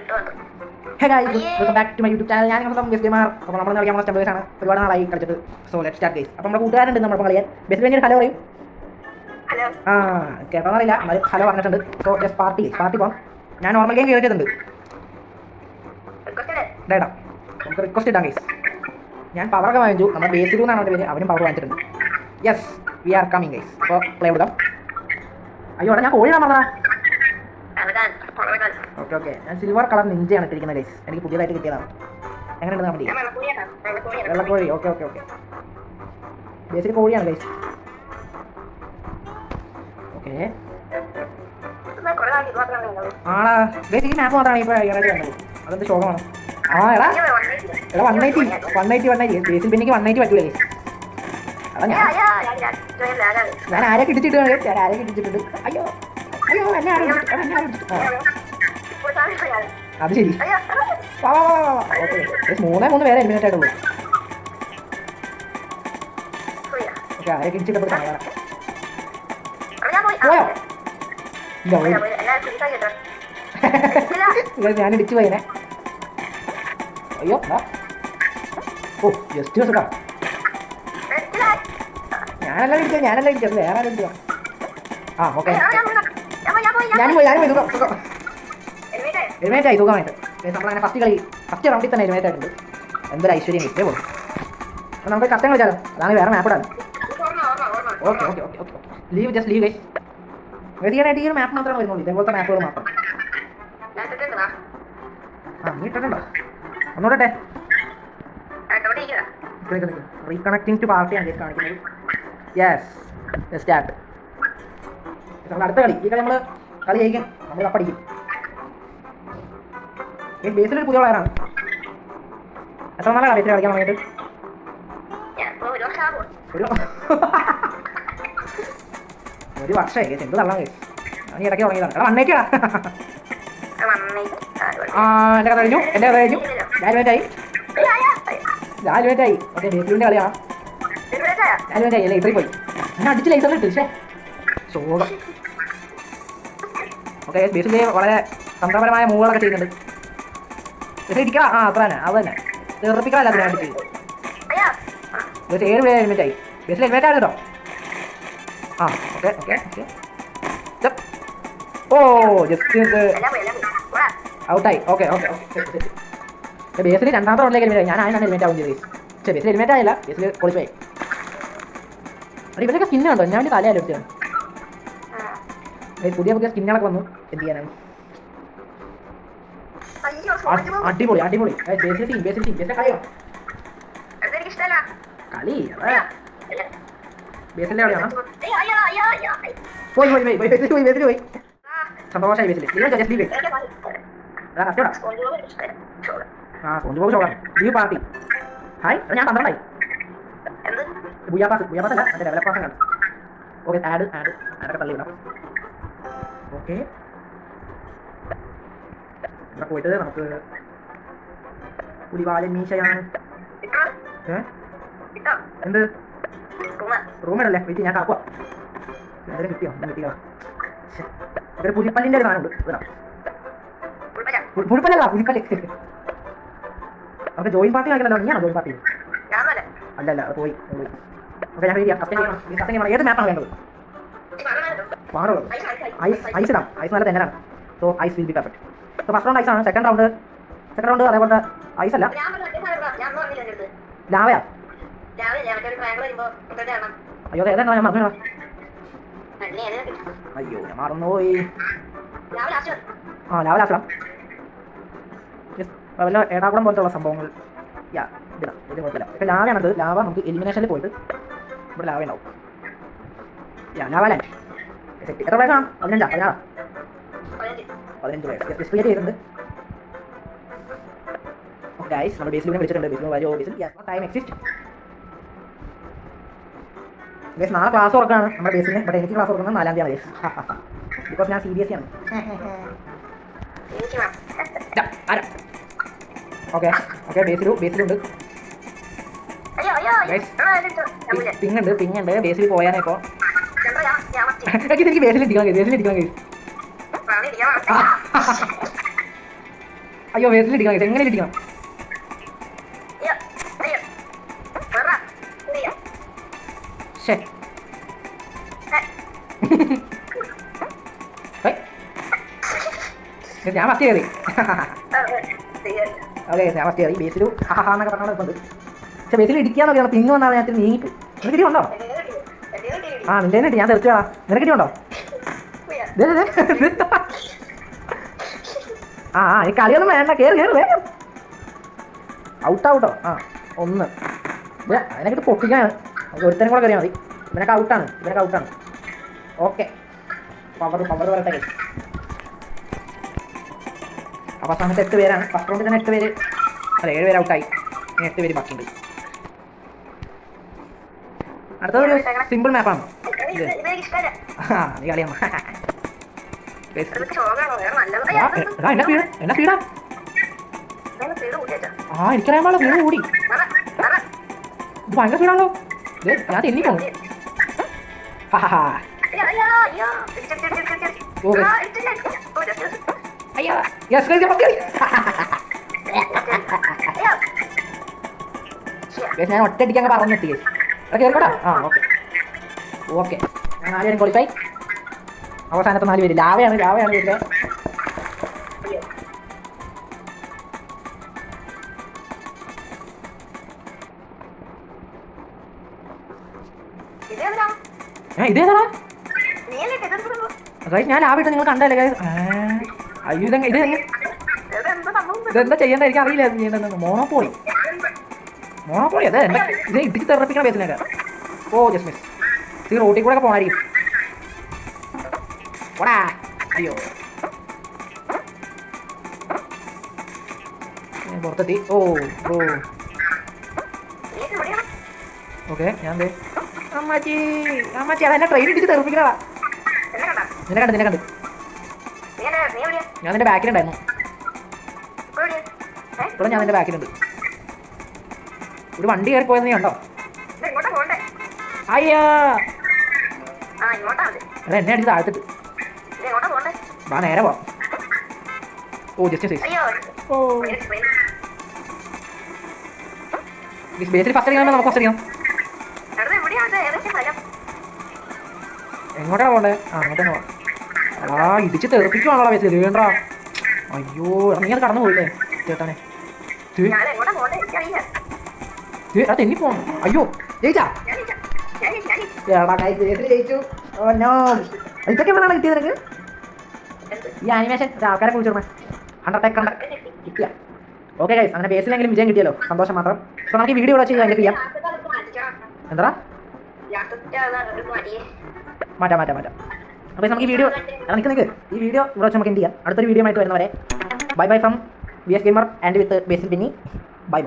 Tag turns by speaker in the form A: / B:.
A: Hey guys, welcome back to my YouTube channel. ഞാൻ നിങ്ങളുടെ game gamer. അപ്പോൾ നമ്മൾ കളിക്കാൻ പോകുന്ന സ്റ്റംബേഴ്സ് ആണ്. ഒരുപാട് നാളായി കളിച്ചിട്ട്. So let's start guys. അപ്പോൾ നമ്മുടെ കൂട്ടുകാരുണ്ട് നമ്മളൊപ്പം കളിക്കാൻ. ബെസ്റ്റ് ഫ്രണ്ട് ഹലോ പറയും.
B: ഹലോ.
A: കേട്ടോന്നറിയില്ല. എന്നാലും ഹലോ പറഞ്ഞിട്ടുണ്ട്. സോ ലെറ്റ്സ് പാർട്ടി പോകാം. ഞാൻ നോർമൽ ഗെയിം കേട്ടിട്ടുണ്ട്. ഡേടാ നമുക്ക് റിക്വസ്റ്റ് ഇടാം ഗൈസ്. ഞാൻ പവറൊക്കെ വാങ്ങിച്ചു. നമ്മുടെ ബേസിൽ നിന്നാണ് അവൻ്റെ പേര്. അവനും പവർ വാങ്ങിച്ചിട്ടുണ്ട്. Yes we are coming guys. അപ്പോൾ പ്ലേ കൊടുക്കാം. അയ്യോ അവിടെ ഞാൻ കോഴിയാണ് പറഞ്ഞതാ. ഓക്കെ ഓക്കെ ഞാൻ സിൽവർ കളർ നിഞ്ചയാണ് ഇട്ടിരിക്കുന്നത് ഗൈസ്. എനിക്ക് പുതിയതായിട്ട് കിട്ടിയതാണ്. എങ്ങനെയുണ്ട് നമ്മുടെ വെള്ളക്കോഴി? ഓക്കെ ഓക്കെ ഓക്കെ ബേസിക് കോഴിയാണ് ഗൈസ്. ഓക്കെ ആടാ ഗൈസ് ഈ മാപ്പ് മാത്രമാണ് ഇപ്പോൾ ഇറങ്ങി വന്നത്. അതെന്ത് ശോകമാണ്. എടാ 180 ബേസിൽ പിന്നെക്ക് 180 പറ്റൂല ഗൈസ്. അതാ ഞാൻ ആരൊക്കെ ഇടിച്ചിട്ടുണ്ട് ഗൈസ്. ഞാൻ ആരൊക്കെ ഇടിച്ചിട്ടുണ്ട്. അയ്യോ അയ്യോ എന്നെ അത് ശരി. ഓക്കെ 3 പേരെ എലിമിനേറ്റ് ആയിട്ടുള്ളൂ. ഓക്കെ ആരൊക്കെ ഇടിച്ചിട്ടപ്പോൾ പോയോ? ഞാൻ ഇടിച്ചു പോയനെ. അയ്യോ ഓ ജസ്റ്റ് സുഖം. ഞാനല്ല ഇടിച്ചത് വേറെ ആരും ഇടിച്ചോ. ആ ഓക്കെ ഞാനും പോയി സുഖം എലിമിനേറ്റ് ആയി സുഖമായിട്ട്. നമ്മളങ്ങനെ ഫസ്റ്റ് റൗണ്ടിൽ തന്നെ എലിമിനേറ്റ് ആയിട്ടുണ്ട്. എന്തൊരു ഐശ്വര്യം ഇഷ്ടേ പോകും. അപ്പോൾ നമുക്ക് കസ്റ്റം കളിച്ചാലോ. അതാണ് വേറെ മാപ്പിടാണ്. Okay okay okay okay leave just leave guys. വെടിയാനായിട്ട് ഈ ഒരു മാപ്പ് മാത്രമേ വരുന്നുള്ളൂ. ഇതേപോലത്തെ മാപ്പുകൾ മാത്രം. നീ ഇട്ടിട്ടുണ്ടോ? ഒന്നുകൂടെ റീകണക്ടിങ് ടു പാർട്ടി ആണ് കാണിക്കുന്നത്. Yes start. നമ്മൾ അടുത്ത കളി ഈ കളി നമ്മൾ കളി ജയിക്കും. നമ്മൾ കപ്പടിക്കും. ഈ ബേസിലൊരു പുതിയ പ്ലെയറാണ്. എത്ര നാളാണ് ബേസിൽ കളിക്കാൻ തുടങ്ങിയിട്ട്? ഒരു വർഷമായി എന്ത് തള്ളാൻ കഴിയും. ഞാൻ ഇടയ്ക്ക് തുടങ്ങിയതാണ്. എടാ 180 എൻ്റെ കഥ കഴിഞ്ഞു. ജാലുവേറ്റായി. ഓക്കെ ബേസിലിൻ്റെ കളിയാണ്. ജാലുവേറ്റായി അല്ലേ ഇത്രയും പോയി. ഞാൻ അടിച്ച് ലൈസർ ഇട്ടു. പക്ഷേ ശോകം. ഓക്കെ ബേസിലെ വളരെ തന്ത്രപരമായ മൂവുകളൊക്കെ ചെയ്യുന്നുണ്ട്. ബേസിൽ ഇരിക്കുക. അത്ര തന്നെ അത് തന്നെ തെറിപ്പിക്കാനല്ല അതിനെ അടിച്ച്. ബേസ് 7 പേര് എലിമിനേറ്റ് ആയി. ബേസിൽ എലിമിനേറ്റ് ആണ് കേട്ടോ. ഓക്കെ ഓക്കെ ഓക്കെ ഓ ജസ്റ്റ് ഔട്ടായി. ഓക്കെ ഓക്കെ ഓക്കെ ബേസിൽ രണ്ടാമത്തെ റൗണ്ടിലേക്ക് എലിമിനേറ്റ് ആയി. ഞാൻ അതിനാണ് എലിമിനേറ്റ് ആവുന്നത്. പക്ഷേ ബേസിൽ എലിമിനേറ്റ് ആയില്ല. ബേസിൽ ക്വാളിഫൈ ആയി. അത് ഇവരൊക്കെ സ്കിന്ന് കണ്ടോ? ഞാൻ വേണ്ടി തലയാലും എടുത്താണ്. പുതിയ സ്കിന്നുകളൊക്കെ വന്നു. എന്ത് ചെയ്യാനാണ്? അടിപൊളി ബേസിലെ കളിയോ കളി ബേസിലെ കളിയാണ്. പോയി സന്തോഷമായി ബേസിൽ സ്പോഞ്ച് ഷോളാണ്. ലീവ് പാർട്ടി ഹായ് ഞാൻ 12 ബുയാപ്പാസ് അല്ല മറ്റേ ഡെവലപ്പാസ് ആണ്. ഓക്കെ ആഡൊക്കെ തള്ളി വിടാം. ഓക്കെ ഇവിടെ പോയിട്ട് നമുക്ക് പുലിവാലൻ മീശയാണ്. എന്ത് റൂം ഇടല്ലേ വെയിറ്റ് ഞാൻ കാക്കുക. എന്തെങ്കിലും കിട്ടിയോ? ഒരു പുലിപ്പല്ലിൻ്റെ ഒരു സാധനമുണ്ട്. പുലിപ്പല്ല നമുക്ക് ജോയിൻ പാർട്ടി ആക്കണല്ലോ. നീയാണോ ജോയിൻ പാർട്ടി? അല്ല പോയി. ഓക്കെ ഞാൻ ഏത് മാപ്പാണ് വേണ്ടത്? പാടുള്ളത് ഐസ് ഇടാം. ഐസ് നല്ല തെങ്ങനാണ്. So ice will be perfect. So first round ഐസാണ്. സെക്കൻഡ് റൗണ്ട് അതേപോലത്തെ ഐസ് അല്ല ലാവയാ. അയ്യോ ഏതാ ഞാൻ മറന്നു. അയ്യോ ഞാൻ മറന്നുപോയി. ലാവ ലാസ്റ്റിടാം. വല്ല ഏടാകുളം പോലത്തെ സംഭവങ്ങൾ ഇതിടാം. ഇത് കുഴപ്പമില്ല. പക്ഷേ ലാവയാണത്. ലാവ നമുക്ക് എലിമിനേഷനിൽ പോയിട്ട് ഇവിടെ ലാവ ഉണ്ടാവും. ലാവ ലാൻഡ് എത്ര പ്ലേസാണ്? 15 പ്ലേസ് ക്രിയേറ്റ് ചെയ്തിട്ടുണ്ട്. ഓക്കെ ഗൈസ് നമ്മൾ ബേസിൽ വിളിച്ചിട്ടുണ്ട്. Time exist guys. നാളെ ക്ലാസ് തുറക്കാണ് നമ്മുടെ ബേസിന്. ബട്ട് എനിക്ക് ക്ലാസ് തുറക്കുന്നത് 4-ാം തീയതി ഗൈസ്. ബിക്കോസ് ഞാൻ CBSE ആണ്. ഓക്കെ ബേസിലുണ്ട് പിങ്ങുണ്ട്. ബേസിൽ പോയാനേ ഇപ്പോൾ എനിക്ക് ബേസിൽ ഇരിക്കണം ഗൈസ്. അയ്യോ ബേസിലിരിക്കണം, എങ്ങനെ ഇരിക്കണം? ശേ ഞാൻ ഫസ്റ്റ് കയറി. ഓക്കെ ഞാൻ ഫസ്റ്റ് കയറി. ബേസിൽ ഹാന്നൊക്കെ പറഞ്ഞോണ്ട് പക്ഷെ ബേസിൽ ഇടിക്കാൻ നോക്കിയാണ് തിങ്ങ് വന്നാൽ ഞാൻ നീങ്ങി. നിനക്ക് ഇടിയുണ്ടോ? ആ നിന്റെ തന്നെ ഞാൻ തെറിച്ചു. നിനക്ക് ഇടിയുണ്ടോ? ആ ഈ കളിയൊന്നും വേണ്ട, കയറി കയറി വേഗം ഔട്ടോ. ആ ഒന്ന് അതിനൊക്കെ പൊട്ടിക്കാണ്. ഒരുത്തനും കൂടെ കയറിയാൽ മതി. ഇവനൊക്കെ ഔട്ടാണ്. ഓക്കെ പവർ വരട്ടെ. അവസാനത്തെ 8 പേരാണ്. ഫസ്റ്റ് റൗണ്ടിൽ തന്നെ 8 പേര്, അല്ല 7 പേര് ഔട്ടായി. ഇനി 8 പേര് ബാക്കിയുണ്ട്. അടുത്തൊരു സിമ്പിൾ മാപ്പാണ്. നീ കളിയാ എന്നാ സ്പീഡാ? ആ എനിക്കറിയാൻ പാടില്ല, സ്പീഡ് കൂടി. ഇത് ഭയങ്കര സ്പീഡാണല്ലോ. ഞാൻ തെന്നി പോണു. ഞാൻ ഒറ്റയടിക്ക് അങ്ങ് പറഞ്ഞെത്തി. കേൾക്കടാ. ആ ഓക്കെ ഞാൻ 4 പേരും ക്വാളിഫൈ. അവസാനത്തെ 4 പേര് ലാവയാണ് വീട്ടിലെ. ഇതേതാ? ഞാൻ ലാവിട്ട് നിങ്ങൾ കണ്ടല്ലേ? അയ്യോ ഇതെന്താ ചെയ്യേണ്ട എനിക്ക് അറിയില്ല. ചെയ്യേണ്ടത് മോണോപോളി അതെ. ഇത് ഇടിച്ച് തെറപ്പിക്കണ ബേസിനൊക്കെ. ഓ ജസ്റ്റ് മിസ്. ഈ റോട്ടിൽ കൂടെ ഒക്കെ പോണായിരിക്കും. ഓടാ അയ്യോ പുറത്തെത്തി. ഓക്കെ ഞാൻ അമ്മാച്ചി അതെന്നെ ട്രെയിൻ ഇടിച്ച് തെറിപ്പിക്കണതാ. നിന്നെ കണ്ട് ഞാൻ നിന്റെ ബാക്കിലുണ്ടായിരുന്നു. ഇപ്പോഴും ഞാൻ നിന്റെ ബാക്കിലുണ്ട്. ഒരു വണ്ടി കയറി പോയത് നീ ഉണ്ടോ? അയ്യോ എടാ എന്നെ അടിച്ച് താഴ്ത്തിട്ട് വാ നേരെ പോ. ജസ്റ്റ് ബേസിൽ ഫസ്റ്റ് അടിക്കാൻ നമുക്ക് ഫസ്റ്റ് അടിക്കണം. എങ്ങോട്ടാണ് പോണ്ടേ? അങ്ങോട്ട് തന്നെ പോവാം. ഇടിച്ച് തെറിപ്പിക്കുവാണല്ലോ ബേസിൽ. വേണ്ട അയ്യോ നീ അത് കടന്നു പോയില്ലേ ചേട്ടാനെ? തെന്നി പോണം. അയ്യോ ജയിച്ചാ? ജയിച്ചു. ഇതൊക്കെ വേണം കിട്ടിയത് നിനക്ക്. ഈ ആനിമേഷൻ ആൾക്കാരെ കുറിച്ചിടണേ. അണ്ടർടേക്കർ കിട്ടിയ. ഓക്കെ ഗൈസ് അങ്ങനെ ബേസിലെങ്കിലും വിജയം കിട്ടിയല്ലോ, സന്തോഷം മാത്രം. അപ്പോൾ നമുക്ക് ഈ വീഡിയോ ഇവിടെ വെച്ച് അതിൻ്റെ ചെയ്യാം. എന്താ മാറ്റാം. അപ്പോൾ നമുക്ക് ഈ വീഡിയോ നിൽക്ക് ഈ വീഡിയോ ഇവിടെ വെച്ച് നമുക്ക് എന്ത് ചെയ്യാം. അടുത്തൊരു വീഡിയോ ആയിട്ട് വരുന്നവരെ bye from VS Gamer and with Basil Binny. By